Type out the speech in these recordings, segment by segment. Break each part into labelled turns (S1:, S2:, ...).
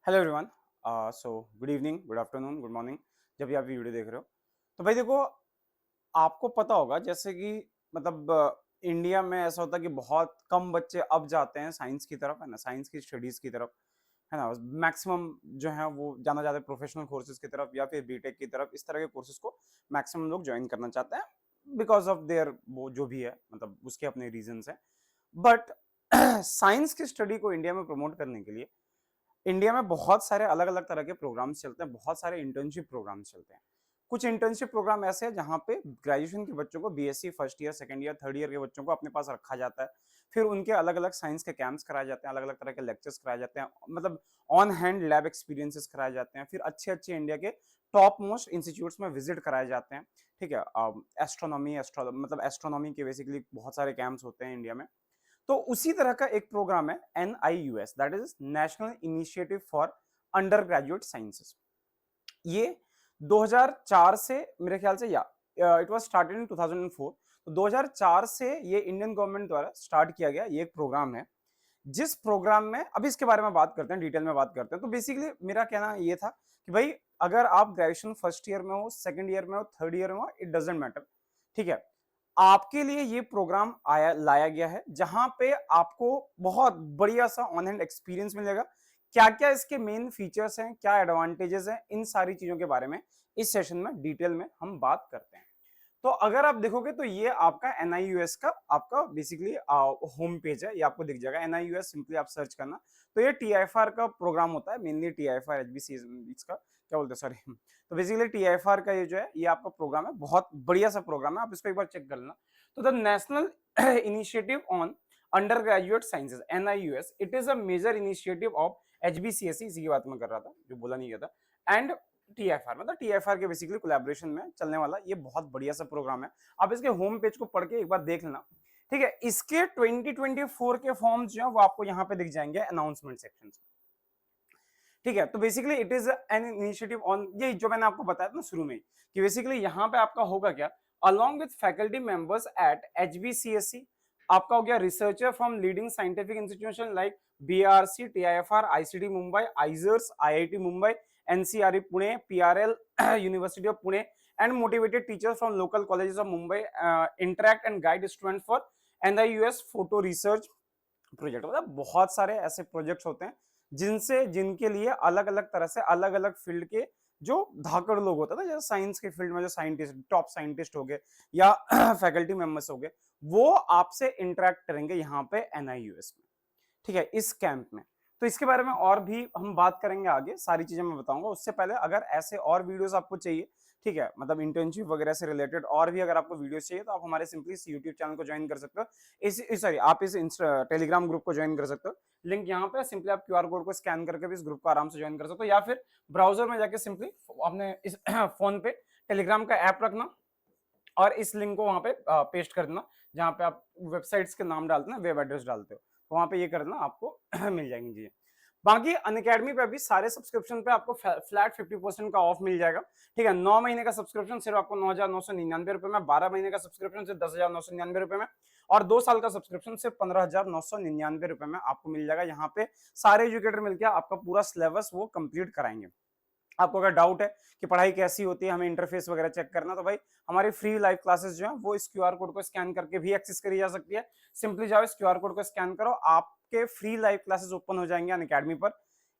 S1: Hello everyone. So good evening, good afternoon, good morning, जब भी आप ये वीडियो देख रहे हो। तो भाई देखो, आपको पता होगा जैसे कि इंडिया में ऐसा होता है कि बहुत कम बच्चे अब जाते हैं साइंस की तरफ, है ना, साइंस की स्टडीज की तरफ, है ना। मैक्सिमम जो है वो जाना जाता है प्रोफेशनल कोर्सेज की तरफ या फिर बीटेक की तरफ। इस तरह के कोर्सेज को मैक्सिमम लोग ज्वाइन करना चाहते हैं बिकॉज ऑफ देयर वो जो भी है, मतलब उसके अपने रीजन है। बट साइंस की स्टडी को इंडिया में प्रमोट करने के लिए इंडिया में बहुत सारे अलग अलग तरह के प्रोग्राम्स चलते हैं, बहुत सारे इंटर्नशिप प्रोग्राम्स चलते हैं। कुछ इंटर्नशिप प्रोग्राम ऐसे हैं जहां पे ग्रेजुएशन के बच्चों को, BSc first year, second year, third year के बच्चों को अपने पास रखा जाता है। फिर उनके अलग अलग साइंस के कैंप्स कराए जाते हैं, अलग अलग तरह के लेक्चर्स कराए जाते हैं, मतलब ऑन हैंड लैब एक्सपीरियंसेस कराए जाते हैं। फिर अच्छे अच्छे इंडिया के टॉप मोस्ट इंस्टीट्यूट्स में विजिट कराए जाते हैं। ठीक है। एस्ट्रोनॉमी, एस्ट्रोनॉमी के बेसिकली बहुत सारे कैंप्स होते हैं इंडिया में। तो उसी तरह का एक प्रोग्राम है NIUS, that is national initiative for under graduate sciences. ये 2004 से मेरे ख्याल से, या इट वाज स्टार्टेड इन 2004। तो 2004 से ये इंडियन गवर्नमेंट द्वारा स्टार्ट किया गया ये एक प्रोग्राम है, जिस प्रोग्राम में अभी इसके बारे में बात करते हैं, डिटेल में बात करते हैं। तो बेसिकली मेरा कहना ये था कि भाई, अगर आप ग्रेजुएशन फर्स्ट ईयर में हो, सेकंड ईयर में हो, थर्ड ईयर में हो, इट डजेंट मैटर। ठीक है। आपके लिए ये प्रोग्राम लाया गया है जहां पे आपको बहुत बढ़िया सा ऑन हैंड एक्सपीरियंस मिलेगा। क्या क्या इसके मेन फीचर्स हैं, क्या एडवांटेजेस हैं, इन सारी चीजों के बारे में इस सेशन में डिटेल में हम बात करते हैं। तो अगर आप देखोगे तो ये आपका NIUS का आपका बेसिकली होम पेज है, ये आपको दिख जाएगा। NIUS सिंपली आप सर्च करना। तो ये TIFR का प्रोग्राम होता है, मेनली TIFR HBC इसका क्या बोलते हैं, सॉरी। तो बेसिकली TIFR का ये जो है, ये आपका प्रोग्राम है, बहुत बढ़िया सा प्रोग्राम है, आप इसको एक बार चेक कर लेना। तो the national initiative on under graduate sciences, NIUS, it is a major initiative of HBCSE, इसी की बात मैं कर रहा था, जो बोला नहीं गया था। एंड TIFR, मतलब TIFR के बेसिकली कोलैबोरेशन में चलने वाला ये बहुत बढ़िया सा प्रोग्राम है। आप इसके होम पेज को पढ़ के एक बार देख लेना। ठीक है। इसके 2024 के फॉर्म्स जो है वो आपको यहाँ पे दिख जाएंगे अनाउंसमेंट सेक्शन में। ठीक है। तो basically it is an initiative on, ये जो मैंने आपको बताया था ना शुरू में कि बेसिकली यहाँ पे आपका होगा क्या, along with faculty members at HBCSE, आपका हो गया researcher from leading scientific institution like BRC, TIFR, ICT Mumbai, IISERs, IIT Mumbai, NCRE Pune, PRL university of Pune, and motivated teachers from local colleges of Mumbai interact and guide student for NIUS photo research project. मतलब बहुत सारे ऐसे projects होते हैं जिनसे, जिनके लिए अलग अलग तरह से अलग अलग फील्ड के जो धाकड़ लोग होते हैं ना, जैसे साइंस के फील्ड में जो साइंटिस्ट, टॉप साइंटिस्ट हो गए या फैकल्टी मेंबर्स हो गए, वो आपसे इंटरेक्ट करेंगे यहाँ पे NIUS में। ठीक है, इस कैंप में। तो इसके बारे में और भी हम बात करेंगे आगे, सारी चीजें मैं बताऊंगा। उससे पहले अगर ऐसे और वीडियोस आपको चाहिए, ठीक है, मतलब इंटर्नशिप वगैरह से रिलेटेड और भी अगर आपको वीडियोस चाहिए, तो आप हमारे सिंपली इस यूट्यूब चैनल को ज्वाइन कर सकते हो। इस सॉरी, आप इस टेलीग्राम ग्रुप को ज्वाइन कर सकते हो। लिंक यहाँ पे, सिंपली आप QR कोड को स्कैन करके भी इस ग्रुप को आराम से ज्वाइन कर सकते हो, या फिर ब्राउजर में जाके सिंपली अपने इस फोन पे टेलीग्राम का ऐप रखना और इस लिंक को वहां पे पेस्ट कर देना, जहां पे आप वेबसाइट्स के नाम डालते ना, वेब एड्रेस डालते हो, तो वहां पे ये करना, आपको मिल जाएंगी चीजें। बाकी अनअकैडमी पे भी सारे सब्सक्रिप्शन पे आपको फ्लैट 50% का ऑफ मिल जाएगा। ठीक है। 9 महीने का सब्सक्रिप्शन सिर्फ आपको 9,999 रुपए में, 12 महीने का सब्सक्रिप्शन सिर्फ 10,999 रुपए में, और 2 साल का सब्सक्रिप्शन सिर्फ 15,999 रुपए में आपको मिल जाएगा। यहाँ पे सारे एजुकेटर मिलकर आपका पूरा सिलेबस वो कंप्लीट कराएंगे। आपको अगर डाउट है कि पढ़ाई कैसी होती है, हमें इंटरफेस वगैरह चेक करना, तो भाई हमारी फ्री लाइव क्लासेस जो है वो इस QR कोड को स्कैन करके भी एक्सेस करी जा सकती है। सिंपली जाओ, इस QR कोड को स्कैन करो, आपके फ्री लाइव क्लासेस ओपन हो जाएंगे अनअकैडमी पर।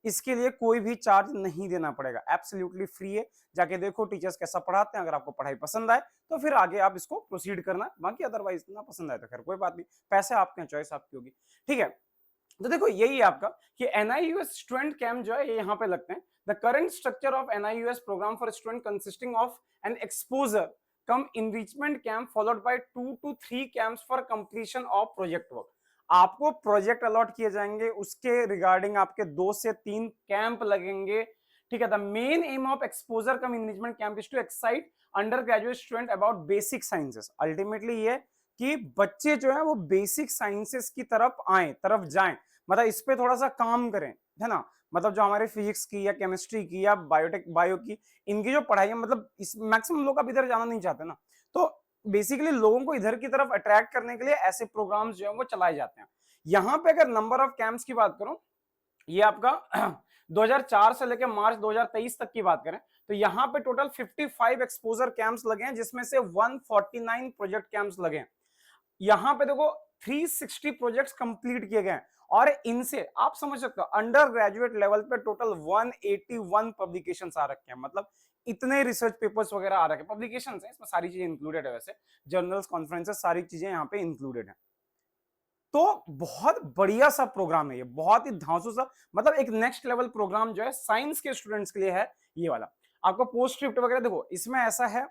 S1: इसके लिए कोई भी चार्ज नहीं देना पड़ेगा, एब्सोल्युटली फ्री है। जाके देखो टीचर्स कैसा पढ़ाते हैं, अगर आपको पढ़ाई पसंद आए तो फिर आगे आप इसको प्रोसीड करना, बाकी अदरवाइज ना पसंद आए तो खैर कोई बात नहीं, पैसे आपके, चॉइस आपकी होगी। ठीक है। तो देखो, यही आपका कि NIUS स्टूडेंट कैंप जो है ये यहाँ पे लगते हैं। The current structure of NIUS programme for student consisting of an exposure cum enrichment camp followed by 2 to 3 camps for completion of project work. आपको प्रोजेक्ट अलॉट किए जाएंगे, उसके रिगार्डिंग आपके 2 से 3 कैंप लगेंगे। ठीक है। The main aim of exposure cum enrichment camp is to excite under graduate student about basic sciences. Ultimately ये कि बच्चे जो है वो बेसिक साइंसेस की तरफ आए, तरफ जाएं, मतलब इस पे थोड़ा सा काम करें, है ना। मतलब जो हमारे फिजिक्स की या केमिस्ट्री की या बायो की, इनकी जो पढ़ाई है, मतलब इस मैक्सिमम लोग अब इधर जाना नहीं चाहते ना। तो बेसिकली लोगों को इधर की तरफ अट्रैक्ट करने के लिए ऐसे प्रोग्राम्स जो है वो चलाए जाते हैं। यहाँ पे अगर नंबर ऑफ कैंप्स की बात करूं, ये आपका 2004 से लेकर मार्च 2023 तक की बात करें तो यहाँ पे टोटल 55 एक्सपोजर कैंप्स लगे हैं, जिसमें से 149 प्रोजेक्ट कैंप्स लगे हैं। यहाँ पे देखो 360 प्रोजेक्ट्स कंप्लीट किए गए हैं, और इनसे आप समझ सकते हो अंडर ग्रेजुएट लेवल पे टोटल 181 पब्लिकेशन आ रखे हैं। मतलब इतने रिसर्च पेपर्स वगैरह आ रखे हैं, पब्लिकेशन है, इसमें सारी चीजें इंक्लूडेड है, वैसे जर्नल्स, कॉन्फ्रेंसेस, सारी चीजें यहाँ पे इंक्लूडेड है। तो बहुत बढ़िया सा प्रोग्राम है ये, बहुत ही धांसू सा, मतलब एक नेक्स्ट लेवल प्रोग्राम जो है साइंस के स्टूडेंट्स के लिए है ये वाला। आपको पोस्ट स्क्रिप्ट वगैरह देखो, इसमें ऐसा है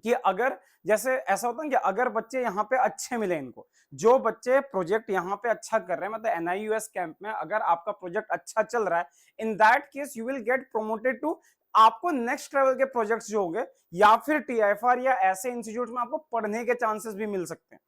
S1: कि अगर जैसे ऐसा होता है कि अगर बच्चे यहाँ पे अच्छे मिले, इनको जो बच्चे प्रोजेक्ट यहाँ पे अच्छा कर रहे हैं, मतलब एनआईयूएस कैंप में अगर आपका प्रोजेक्ट अच्छा चल रहा है, in that case you will get promoted to, आपको नेक्स्ट लेवल के प्रोजेक्ट्स जो होंगे या फिर टीआईएफआर या ऐसे इंस्टीट्यूट में आपको पढ़ने के चांसेस भी मिल सकते हैं।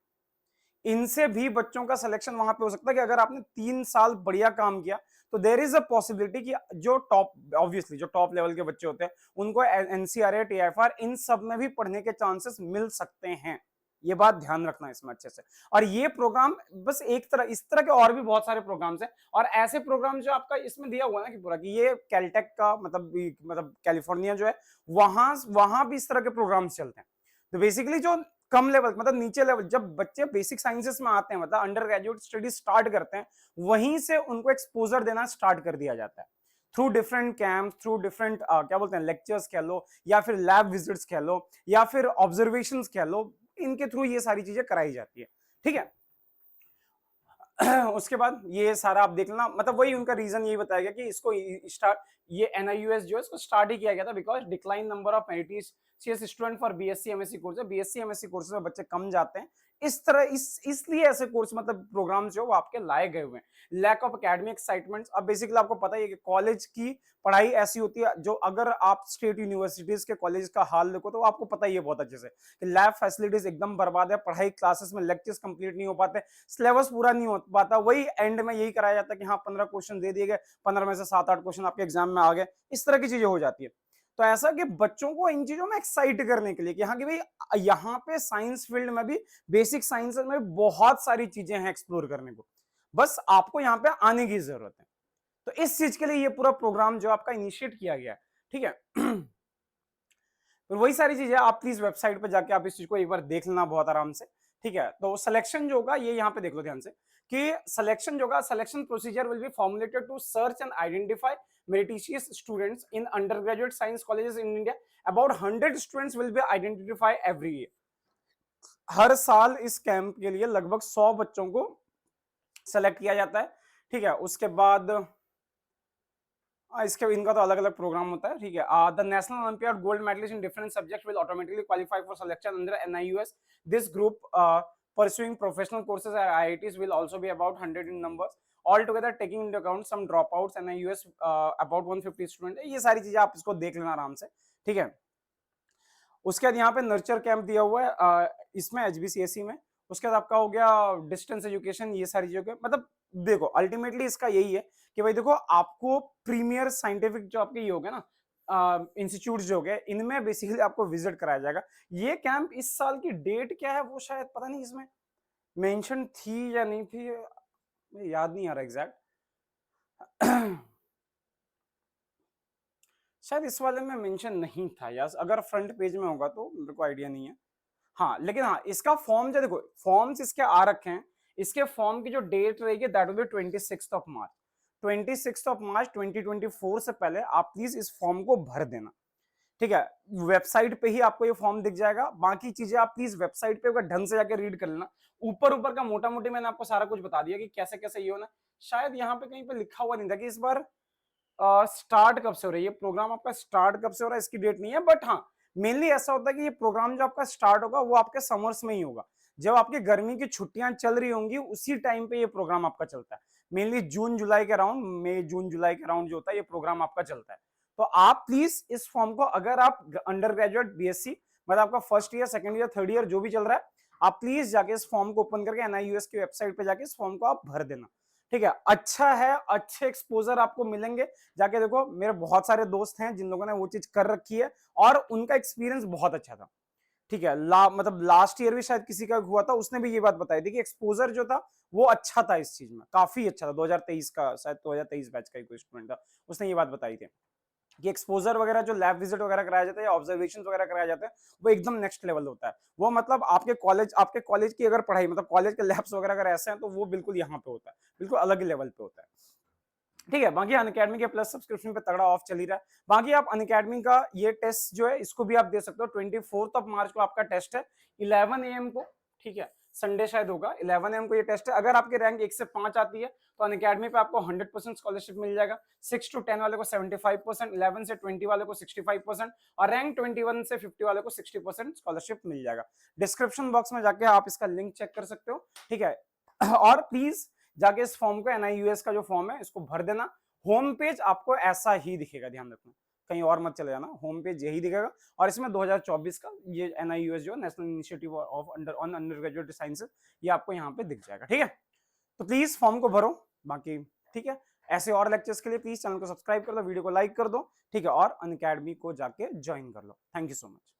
S1: इनसे भी बच्चों का सिलेक्शन वहां पे हो सकता है कि अगर आपने 3 साल बढ़िया काम किया तो देयर इज अ पॉसिबिलिटी कि जो टॉप, ऑब्वियसली जो टॉप लेवल के बच्चे होते हैं उनको एनसीआरए, टीआईएफआर इन सब में भी पढ़ने के चांसेस मिल सकते हैं। ये बात ध्यान रखना इसमें अच्छे से। और ये प्रोग्राम बस एक तरह, इस तरह के और भी बहुत सारे प्रोग्राम्स हैं, और ऐसे प्रोग्राम जो आपका इसमें दिया हुआ है ना कि पूरा कि ये कैलटेक का मतलब कैलिफोर्निया जो है, वहां वहां भी इस तरह के प्रोग्राम्स चलते हैं। तो बेसिकली जो कम लेवल, मतलब नीचे लेवल, जब बच्चे बेसिक साइंसेस में आते हैं, मतलब अंडर ग्रेजुएट स्टडी स्टार्ट करते हैं, वहीं से उनको एक्सपोजर देना स्टार्ट कर दिया जाता है through different camp, through different क्या बोलते हैं, लेक्चर्स कह लो, या फिर लैब विजिट्स कह लो, या फिर ऑब्जर्वेशंस कह लो, इनके थ्रू ये सारी चीजें कराई जाती है। ठीक है। उसके बाद ये सारा आप देख लेना, मतलब वही उनका रीजन यही बताया गया कि इसको स्टार्ट, ये एनआईयूएस जो है इसको स्टार्ट ही किया गया था because decline number of ATCS student for BSc MSc course, BSc MSc courses में बच्चे कम जाते हैं, इस तरह इसलिए ऐसे कोर्स, मतलब प्रोग्राम जो वो आपके लाए गए हुए हैं। लैक ऑफ एकेडमिक एक्साइटमेंट, अब बेसिकली आपको पता ही है कि कॉलेज की पढ़ाई ऐसी होती है, जो अगर आप स्टेट यूनिवर्सिटीज के कॉलेज का हाल देखो तो आपको पता ही है बहुत अच्छे से कि लैब फैसिलिटीज एकदम बर्बाद है, पढ़ाई क्लासेस में लेक्चर्स कंप्लीट नहीं हो पाते, सिलेबस पूरा नहीं हो पाता, वही एंड में यही कराया जाता है कि हाँ 15 क्वेश्चन दे दिए गए, 15 में से 7-8 क्वेश्चन आपके एग्जाम में आ गए, इस तरह की चीजें हो जाती है। तो ऐसा कि बच्चों को इन चीजों में एक्साइट करने के लिए कि हाँ कि भाई यहाँ पे साइंस फील्ड में भी, बेसिक साइंस में बहुत सारी चीजें हैं एक्सप्लोर करने को, बस आपको यहाँ पे आने की जरूरत है। तो इस चीज के लिए ये पूरा प्रोग्राम जो आपका इनिशिएट किया गया है। ठीक है। तो वही सारी चीजें आप प्लीज वेबसाइट पे जाके आप इस चीज को एक बार देख लेना बहुत आराम से। ठीक है। तो सिलेक्शन जो होगा ये यहाँ पे देख लो ध्यान से कि सिलेक्शन जो होगा, selection procedure will be formulated to search and identify meritorious students in undergraduate science colleges in India. About 100 students will be identify every year. हर साल इस कैंप के लिए लगभग 100 बच्चों को सेलेक्ट किया जाता है। ठीक है। उसके बाद इसके इनका तो अलग अलग प्रोग्राम होता है। ठीक है। The national olympiad gold medalist in different subject will automatically qualify for selection under NIUS. This group pursuing professional courses at IITs will also be about 100 in numbers. Altogether taking into account some dropouts and US about 150 students. ये सारी चीजें आप इसको देख लेना आराम से। ठीक है। उसके बाद यहाँ पे नर्चर कैंप दिया हुआ है इसमें एचबीसीएसई में। उसके बाद आपका हो गया डिस्टेंस एजुकेशन, ये सारी चीजों के, मतलब देखो अल्टीमेटली इसका यही है कि भाई देखो आपको प्रीमियर साइंटिफिक जो आपके ये हो गया ना इंस्टीट्यूट जो हो गए, इनमें बेसिकली आपको विजिट कराया जाएगा। ये कैंप इस साल की डेट क्या है वो शायद पता नहीं इसमें मेंशन थी या नहीं थी, मुझे याद नहीं आ रहा एग्जैक्ट। शायद इस वाले में मेंशन नहीं था यार, अगर फ्रंट पेज में होगा तो मेरे को आइडिया नहीं है। हाँ लेकिन हाँ इसका फॉर्म जो देखो, फॉर्म्स इसके आ रखे हैं, इसके फॉर्म की जो डेट रहेगी that will be 26 of March. 26 of March 2024 से पहले आप प्लीज इस फॉर्म को भर देना। ठीक है। वेबसाइट पे ही आपको ये फॉर्म दिख जाएगा, बाकी चीजें आप प्लीज वेबसाइट पे ढंग से जाके रीड कर लेना। ऊपर ऊपर का मोटा मोटी मैंने आपको सारा कुछ बता दिया कि कैसे कैसे ये होना। शायद यहाँ पे कहीं पे लिखा हुआ नहीं था कि इस बार स्टार्ट कब से हो रहा है ये प्रोग्राम, आपका स्टार्ट कब से हो रहा है इसकी डेट नहीं है, बट हाँ मेनली ऐसा होता है कि ये प्रोग्राम जो आपका स्टार्ट होगा वो आपके समर्स में ही होगा, जब आपकी गर्मी की छुट्टियां चल रही होंगी उसी टाइम पे ये प्रोग्राम आपका चलता है। मेनली जून जुलाई के अराउंड, मई जून जुलाई के अराउंड जो होता है ये प्रोग्राम आपका चलता है। तो आप प्लीज इस फॉर्म को, अगर आप अंडर ग्रेजुएट बीएससी मतलब आपका first year, second year, third year जो भी चल रहा है, आप प्लीज जाके इस फॉर्म को ओपन करके एनआईयूएस की वेबसाइट पे जाके इस फॉर्म को आप भर देना। ठीक है। अच्छा है, अच्छे एक्सपोजर आपको मिलेंगे। जाके देखो मेरे बहुत सारे दोस्त हैं जिन लोगों ने वो चीज कर रखी है और उनका एक्सपीरियंस बहुत अच्छा था। ठीक है, मतलब लास्ट ईयर भी शायद किसी का हुआ था, उसने भी ये बात बताई थी कि एक्सपोजर जो था वो अच्छा था, इस चीज में काफी अच्छा था। 2023 का, शायद 2023 बैच का ही कोई स्टूडेंट था, उसने ये बात बताई थी कि एक्सपोजर वगैरह जो लैब विजिट वगैरह कराया जाता है या ऑब्जर्वेशन वगैरह कराया जाता है, वो एकदम नेक्स्ट लेवल होता है। वो मतलब आपके कॉलेज की अगर पढ़ाई, मतलब कॉलेज के लैब्स वगैरह अगर ऐसे हैं, तो वो बिल्कुल यहाँ पे होता है, बिल्कुल अलग लेवल पे होता है। ठीक है, बाकी अनअकैडमी के प्लस सब्सक्रिप्शन पे तगड़ा ऑफ चल ही रहा है। बाकी आप अनअकैडमी का ये टेस्ट जो है, इसको भी आप दे सकते हो। 24 मार्च को आपका टेस्ट है 11 AM को। ठीक है, संडे शायद होगा, 11 AM को ये टेस्ट है। अगर आपकी रैंक 1 से 5 आती है तो अनअकैडमी पे आपको 100% स्कॉलरशिप मिल जाएगा। 6 to 10 वाले को 75%, 11 से 20 वाले को 65% और रैंक 21 से 50 वाले को 60% स्कॉलरशिप मिल जाएगा। डिस्क्रिप्शन बॉक्स में जाके आप इसका लिंक चेक कर सकते हो। ठीक है, और प्लीज जाके इस फॉर्म को, NIUS का जो फॉर्म है, इसको भर देना। होम पेज आपको ऐसा ही दिखेगा, ध्यान रखना, कहीं और मत चले जाना, होम पेज यही दिखेगा। और इसमें 2024 का ये NIUS जो national initiative of under graduate sciences, ये आपको यहाँ पे दिख जाएगा। ठीक है, तो प्लीज फॉर्म को भरो। बाकी ठीक है, ऐसे और लेक्चर्स के लिए प्लीज चैनल को सब्सक्राइब कर दो, वीडियो को लाइक कर दो। ठीक है, और अनअकैडमी को जाके ज्वाइन कर लो। Thank you so much.